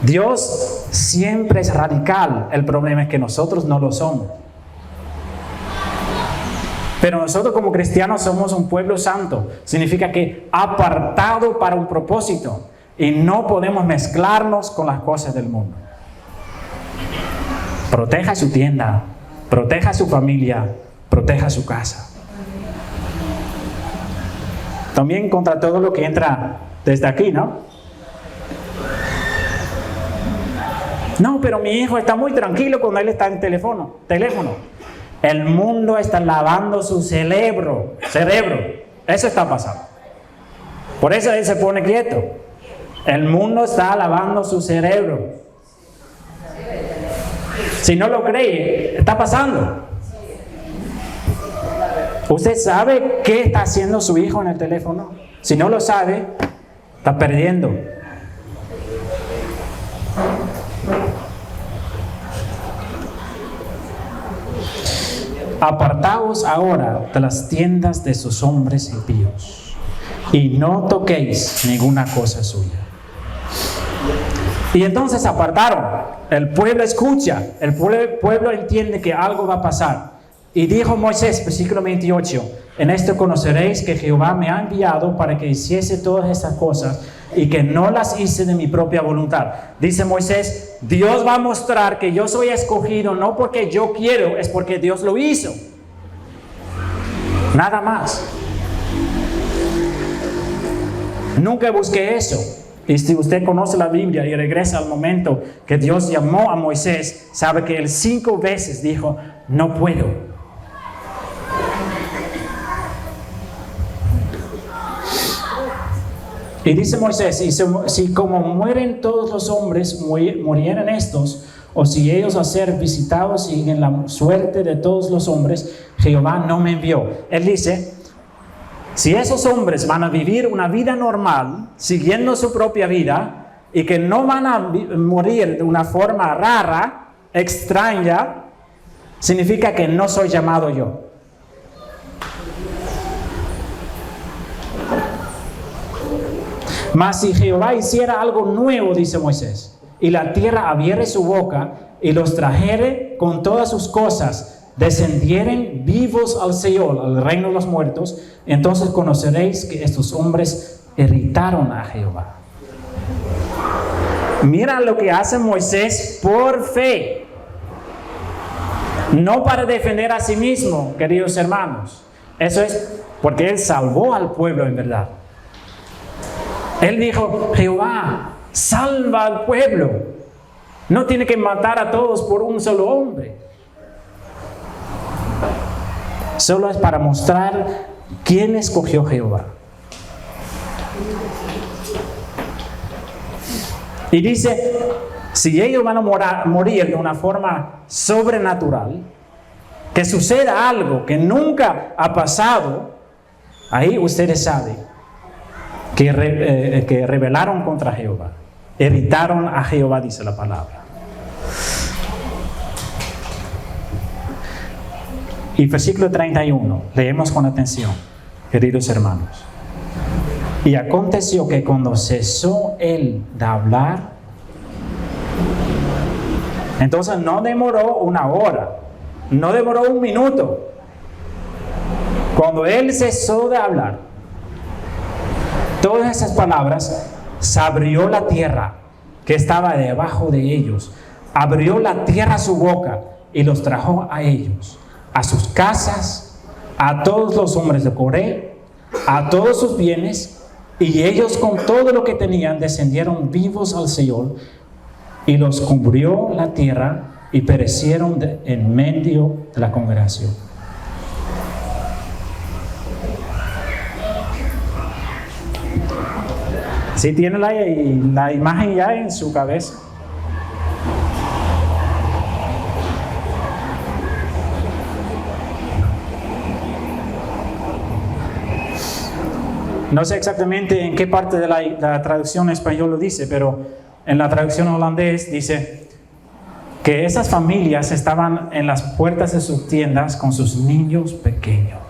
Dios siempre es radical, el problema es que nosotros no lo somos. Pero nosotros como cristianos somos un pueblo santo. Significa que apartado para un propósito. Y no podemos mezclarnos con las cosas del mundo. Proteja su tienda, proteja su familia, proteja su casa. También contra todo lo que entra desde aquí, ¿no? No, pero mi hijo está muy tranquilo cuando él está en teléfono. El mundo está lavando su cerebro. Eso está pasando. Por eso él se pone quieto. El mundo está lavando su cerebro. Si no lo cree, está pasando. ¿Usted sabe qué está haciendo su hijo en el teléfono? Si no lo sabe, está perdiendo. Apartaos ahora de las tiendas de sus hombres impíos, y no toquéis ninguna cosa suya. Y entonces apartaron. El pueblo escucha, el pueblo entiende que algo va a pasar. Y dijo Moisés, versículo 28, en esto conoceréis que Jehová me ha enviado para que hiciese todas estas cosas y que no las hice de mi propia voluntad. Dice Moisés, Dios va a mostrar que yo soy escogido no porque yo quiero, es porque Dios lo hizo. Nada más. Nunca busqué eso. Y si usted conoce la Biblia y regresa al momento que Dios llamó a Moisés, sabe que él 5 veces dijo, no puedo. Y dice Moisés, si como mueren todos los hombres, murieran estos, o si ellos a ser visitados siguen la suerte de todos los hombres, Jehová no me envió. Él dice, si esos hombres van a vivir una vida normal, siguiendo su propia vida, y que no van a morir de una forma rara, extraña, significa que no soy llamado yo. Mas si Jehová hiciera algo nuevo, dice Moisés, y la tierra abriere su boca, y los trajere con todas sus cosas, descendieren vivos al Seol, al reino de los muertos, entonces conoceréis que estos hombres irritaron a Jehová. Mira lo que hace Moisés por fe, no para defender a sí mismo, queridos hermanos. Eso es porque él salvó al pueblo en verdad. Él dijo, Jehová, salva al pueblo. No tiene que matar a todos por un solo hombre. Solo es para mostrar quién escogió Jehová. Y dice, si ellos van a morir de una forma sobrenatural, que suceda algo que nunca ha pasado, ahí ustedes saben que rebelaron contra Jehová, irritaron a Jehová, dice la palabra. Y versículo 31, leemos con atención, queridos hermanos. Y aconteció que cuando cesó él de hablar, entonces no demoró 1 hora, no demoró 1 minuto. Cuando Él cesó de hablar todas esas palabras, se abrió la tierra que estaba debajo de ellos. Abrió la tierra su boca y los trajo a ellos, a sus casas, a todos los hombres de Coré, a todos sus bienes, y ellos con todo lo que tenían descendieron vivos al Seol, y los cubrió la tierra y perecieron en medio de la congregación. ¿Sí tiene la imagen ya en su cabeza? No sé exactamente en qué parte de la traducción en español lo dice, pero en la traducción holandés dice que esas familias estaban en las puertas de sus tiendas con sus niños pequeños.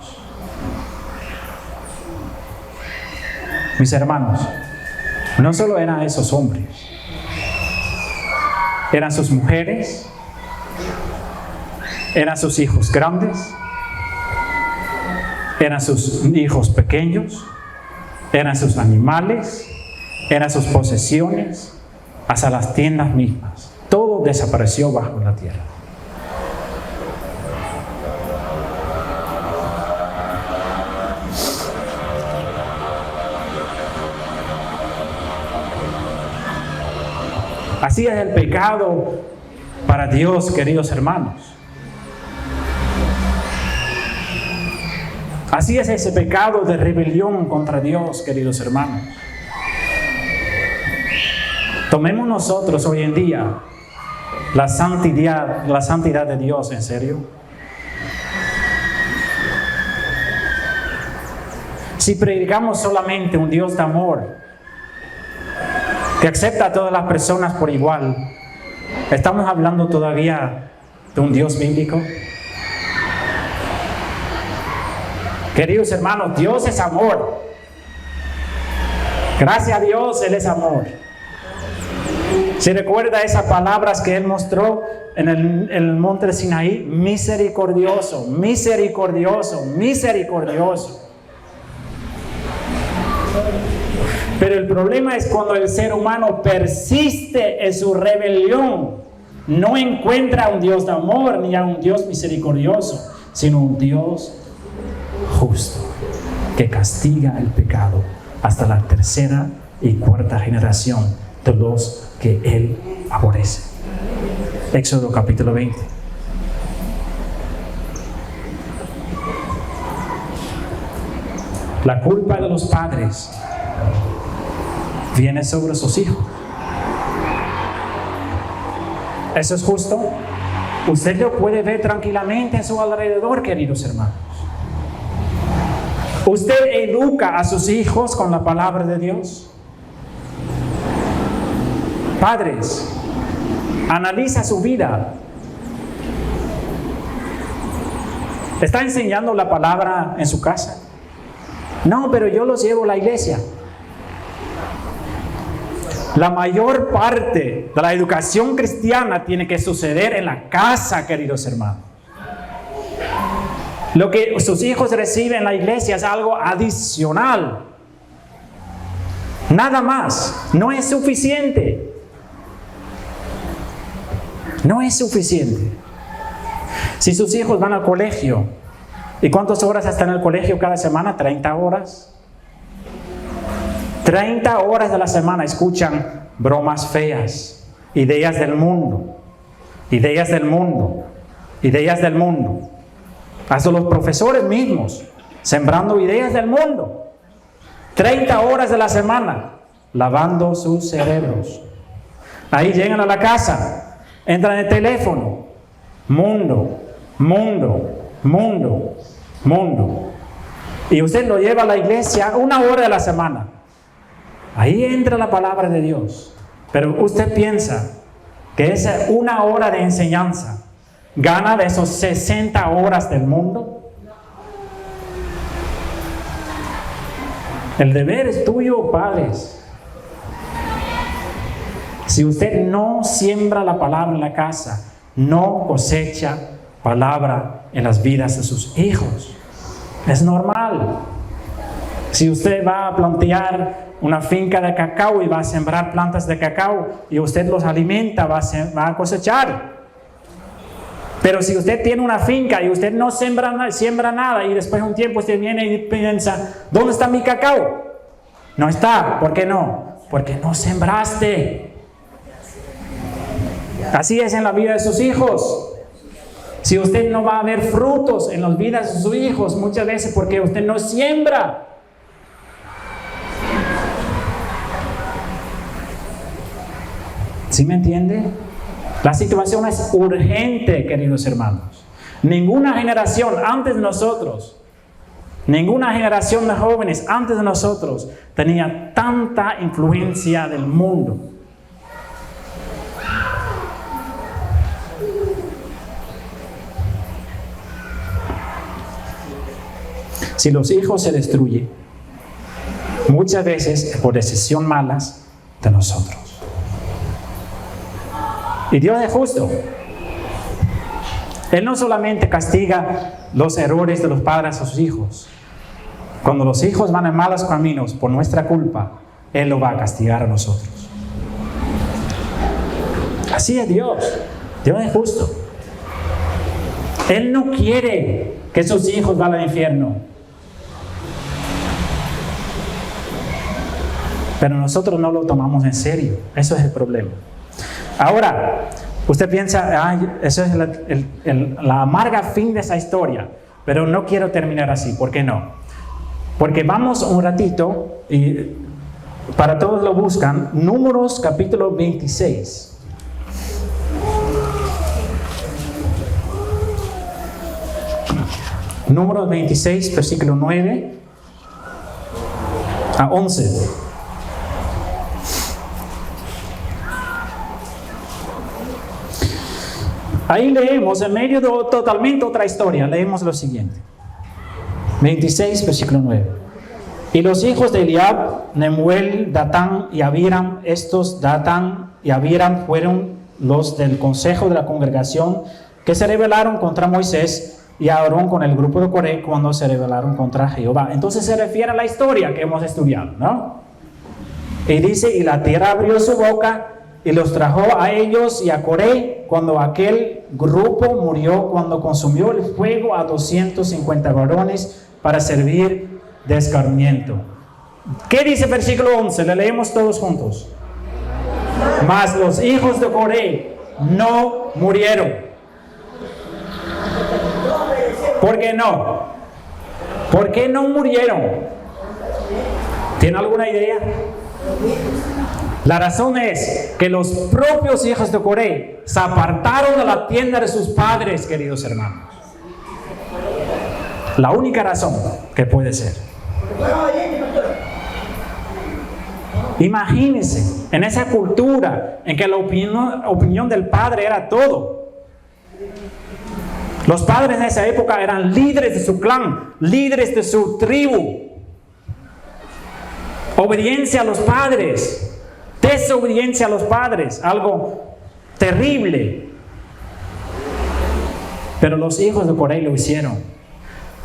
Mis hermanos, no solo eran esos hombres, eran sus mujeres, eran sus hijos grandes, eran sus hijos pequeños, eran sus animales, eran sus posesiones, hasta las tiendas mismas. Todo desapareció bajo la tierra. Así es el pecado para Dios, queridos hermanos. Así es ese pecado de rebelión contra Dios, queridos hermanos. Tomemos nosotros hoy en día la santidad de Dios en serio. Si predicamos solamente un Dios de amor, que acepta a todas las personas por igual, ¿estamos hablando todavía de un Dios bíblico? Queridos hermanos, Dios es amor. Gracias a Dios, Él es amor. ¿Se recuerda esas palabras que Él mostró en el monte de Sinaí? Misericordioso, misericordioso, misericordioso. Pero el problema es cuando el ser humano persiste en su rebelión. No encuentra a un Dios de amor ni a un Dios misericordioso, sino un Dios justo que castiga el pecado hasta la tercera y cuarta generación de los que Él aborrece. Éxodo capítulo 20. La culpa de los padres viene sobre sus hijos. ¿Eso es justo? Usted lo puede ver tranquilamente en su alrededor, queridos hermanos. ¿Usted educa a sus hijos con la palabra de Dios? Padres, analiza su vida. ¿Está enseñando la palabra en su casa? No, pero yo los llevo a la iglesia. La mayor parte de la educación cristiana tiene que suceder en la casa, queridos hermanos. Lo que sus hijos reciben en la iglesia es algo adicional. Nada más. No es suficiente. No es suficiente. Si sus hijos van al colegio, ¿y cuántas horas están en el colegio cada semana? 30 horas. 30 horas de la semana escuchan bromas feas, ideas del mundo, ideas del mundo, ideas del mundo. Hasta los profesores mismos, sembrando ideas del mundo. 30 horas de la semana, lavando sus cerebros. Ahí llegan a la casa, entran en el teléfono. Mundo, mundo, mundo, mundo. Y usted lo lleva a la iglesia 1 hora de la semana. Ahí entra la palabra de Dios. Pero usted piensa que esa 1 hora de enseñanza gana de esos 60 horas del mundo. El deber es tuyo, padres. Si usted no siembra la palabra en la casa, no cosecha palabra en las vidas de sus hijos. Es normal. Si usted va a plantear una finca de cacao y va a sembrar plantas de cacao y usted los alimenta, va a cosechar. Pero si usted tiene una finca y usted no siembra nada y después de un tiempo usted viene y piensa, ¿dónde está mi cacao? No está. ¿Por qué no? Porque no sembraste. Así es en la vida de sus hijos. Si usted no va a ver frutos en las vidas de sus hijos, muchas veces porque usted no siembra. ¿Sí me entiende? La situación es urgente, queridos hermanos. Ninguna generación antes de nosotros, ninguna generación de jóvenes antes de nosotros tenía tanta influencia del mundo. Si los hijos se destruyen, muchas veces es por decisiones malas de nosotros. Y Dios es justo. Él no solamente castiga los errores de los padres a sus hijos. Cuando los hijos van en malos caminos por nuestra culpa, Él lo va a castigar a nosotros. Así es Dios. Dios es justo. Él no quiere que sus hijos vayan al infierno. Pero nosotros no lo tomamos en serio. Eso es el problema. Ahora, usted piensa, eso es la amarga fin de esa historia, pero no quiero terminar así. ¿Por qué no? Porque vamos un ratito, y para todos lo buscan, Números capítulo 26. Números 26, versículo 9 a 11. Ahí leemos, en medio de totalmente otra historia, leemos lo siguiente. 26, versículo 9. Y los hijos de Eliab, Nemuel, Datán y Abiram, estos Datán y Abiram fueron los del consejo de la congregación que se rebelaron contra Moisés y Aarón con el grupo de Coré cuando se rebelaron contra Jehová. Entonces se refiere a la historia que hemos estudiado, ¿no? Y dice, y la tierra abrió su boca y los trajo a ellos y a Coré cuando aquel grupo murió, cuando consumió el fuego a 250 varones para servir de escarmiento. ¿Qué dice el versículo 11? Le leemos todos juntos. Mas los hijos de Coré no murieron. ¿Por qué no? ¿Por qué no murieron? ¿Tiene alguna idea? La razón es que los propios hijos de Coré se apartaron de la tienda de sus padres, queridos hermanos. La única razón que puede ser. Imagínense, en esa cultura en que la opinión del padre era todo. Los padres en esa época eran líderes de su clan, líderes de su tribu. Obediencia a los padres. Desobediencia a los padres, algo terrible. Pero los hijos de Coré lo hicieron.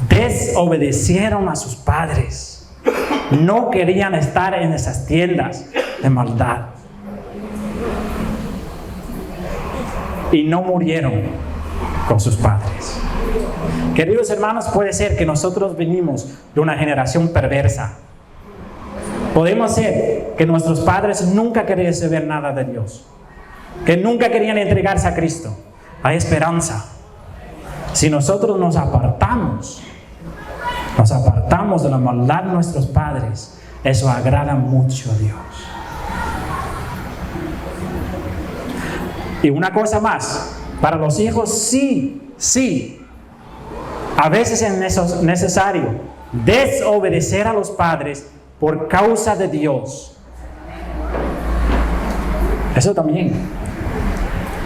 Desobedecieron a sus padres. No querían estar en esas tiendas de maldad. Y no murieron con sus padres. Queridos hermanos, puede ser que nosotros venimos de una generación perversa. Podemos ser que nuestros padres nunca querían saber nada de Dios, que nunca querían entregarse a Cristo. Hay esperanza. Si nosotros nos apartamos de la maldad de nuestros padres, eso agrada mucho a Dios. Y una cosa más, para los hijos sí, a veces es necesario desobedecer a los padres por causa de Dios. Eso también.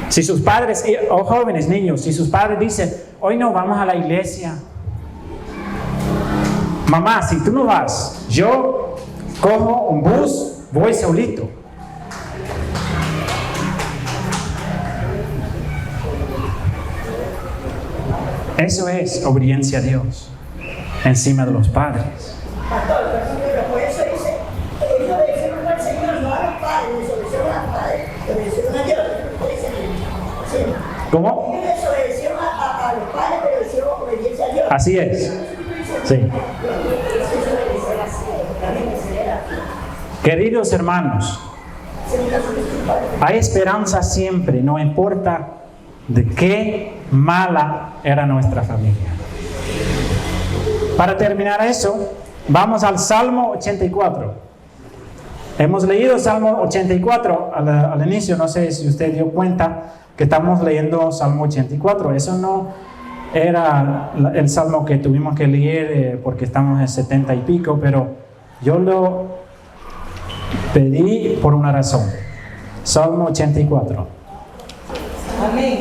Si sus padres, o jóvenes, niños, si sus padres dicen, hoy no vamos a la iglesia. Mamá, si tú no vas, yo cojo un bus, voy solito. Eso es obediencia a Dios. encima de los padres. Pastor, pero por eso dice, ellos obedecieron al Señor, no a los padres, obedecieron a los padres, obedecieron a Dios. ¿Sí? ¿Cómo? Ellos desobedecieron a los padres, pero hicieron obediencia a Dios. Así es. Sí. Queridos hermanos, hay esperanza siempre, no importa de qué mala era nuestra familia. Para terminar eso, vamos al Salmo 84. Hemos leído Salmo 84 al inicio, no sé si usted dio cuenta que estamos leyendo Salmo 84. Eso no era el Salmo que tuvimos que leer porque estamos en 70 y pico, pero yo lo pedí por una razón. Salmo 84. Amén.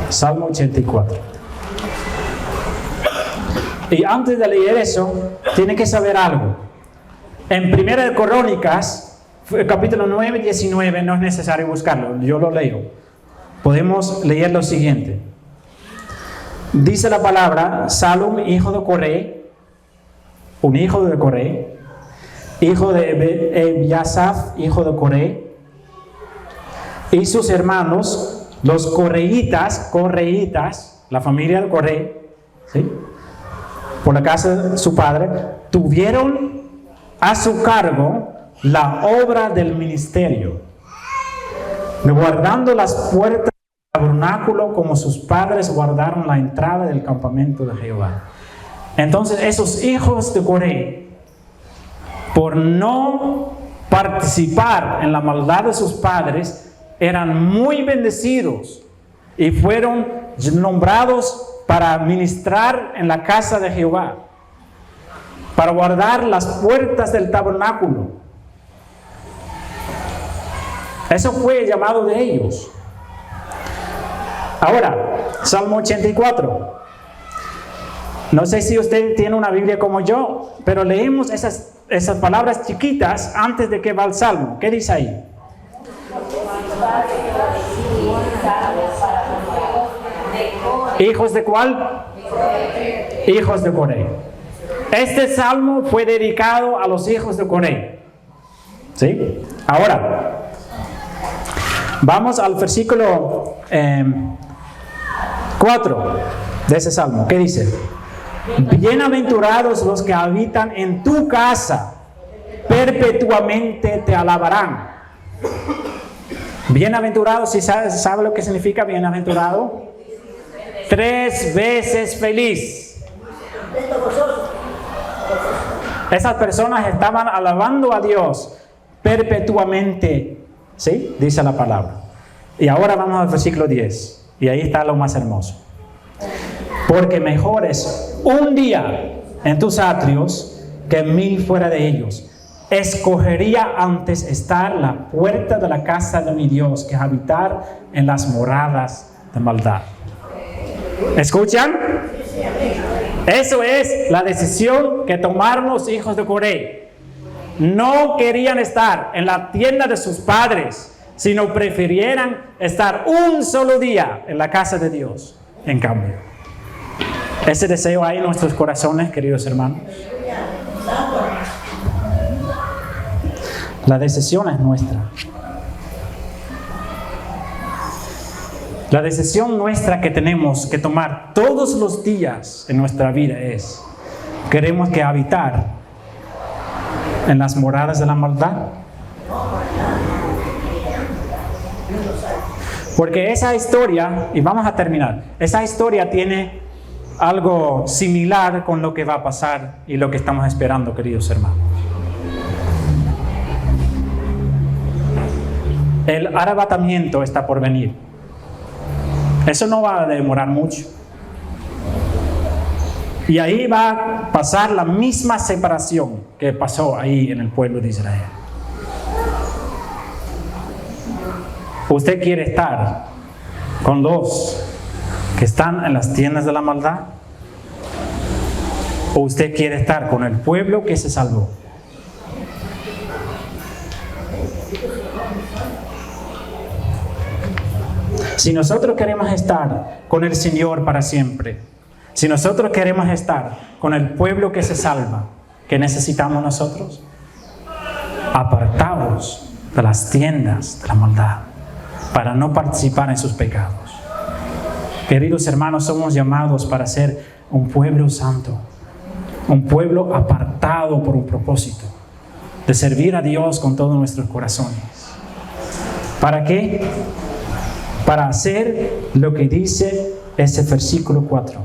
Salmo 84. Y antes de leer eso, tiene que saber algo. En 1 de Crónicas, capítulo 9, 19, no es necesario buscarlo, yo lo leo. Podemos leer lo siguiente. Dice la palabra: Salum, hijo de Coré, un hijo de Coré, hijo de Ebiasaf, hijo de Coré, y sus hermanos, los correitas, la familia de Coré, ¿sí?, por la casa de su padre, tuvieron a su cargo la obra del ministerio, guardando las puertas del tabernáculo como sus padres guardaron la entrada del campamento de Jehová. Entonces esos hijos de Coré, por no participar en la maldad de sus padres, eran muy bendecidos y fueron nombrados para ministrar en la casa de Jehová, para guardar las puertas del tabernáculo. Eso fue el llamado de ellos. Ahora, Salmo 84. No sé si usted tiene una Biblia como yo, pero leemos esas palabras chiquitas antes de que va el Salmo. ¿Qué dice ahí? ¿Hijos de cuál? Hijos de Coré. Este salmo fue dedicado a los hijos de Coré. ¿Sí? Ahora, vamos al versículo 4 de ese salmo. ¿Qué dice? Bienaventurados los que habitan en tu casa, perpetuamente te alabarán. Bienaventurados, ¿sí sabe lo que significa bienaventurado? 3 veces feliz. Esas personas estaban alabando a Dios perpetuamente, ¿sí? Dice la palabra. Y ahora vamos al versículo 10. Y ahí está lo más hermoso. Porque mejor es un día en tus atrios que 1000 fuera de ellos. Escogería antes estar en la puerta de la casa de mi Dios que habitar en las moradas de maldad. ¿Escuchan? Eso es la decisión que tomaron los hijos de Coré. No querían estar en la tienda de sus padres, sino prefirieran estar un solo día en la casa de Dios. En cambio, ese deseo hay en nuestros corazones, queridos hermanos. La decisión es nuestra. La decisión nuestra que tenemos que tomar todos los días en nuestra vida es: ¿queremos que habitar en las moradas de la maldad? Porque esa historia, y vamos a terminar, esa historia tiene algo similar con lo que va a pasar y lo que estamos esperando, queridos hermanos. El arrebatamiento está por venir. Eso no va a demorar mucho. Y ahí va a pasar la misma separación que pasó ahí en el pueblo de Israel. ¿Usted quiere estar con los que están en las tiendas de la maldad? ¿O usted quiere estar con el pueblo que se salvó? Si nosotros queremos estar con el Señor para siempre, si nosotros queremos estar con el pueblo que se salva, ¿qué necesitamos nosotros? Apartados de las tiendas de la maldad, para no participar en sus pecados. Queridos hermanos, somos llamados para ser un pueblo santo, un pueblo apartado por un propósito, de servir a Dios con todos nuestros corazones. ¿Para qué? Para hacer lo que dice ese versículo 4.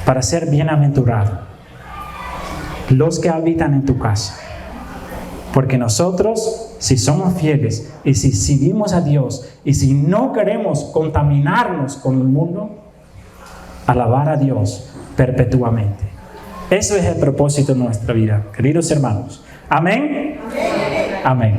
Para ser bienaventurado los que habitan en tu casa. Porque nosotros, si somos fieles y si seguimos a Dios y si no queremos contaminarnos con el mundo, alabar a Dios perpetuamente. Eso es el propósito de nuestra vida, queridos hermanos. Amén. Amén.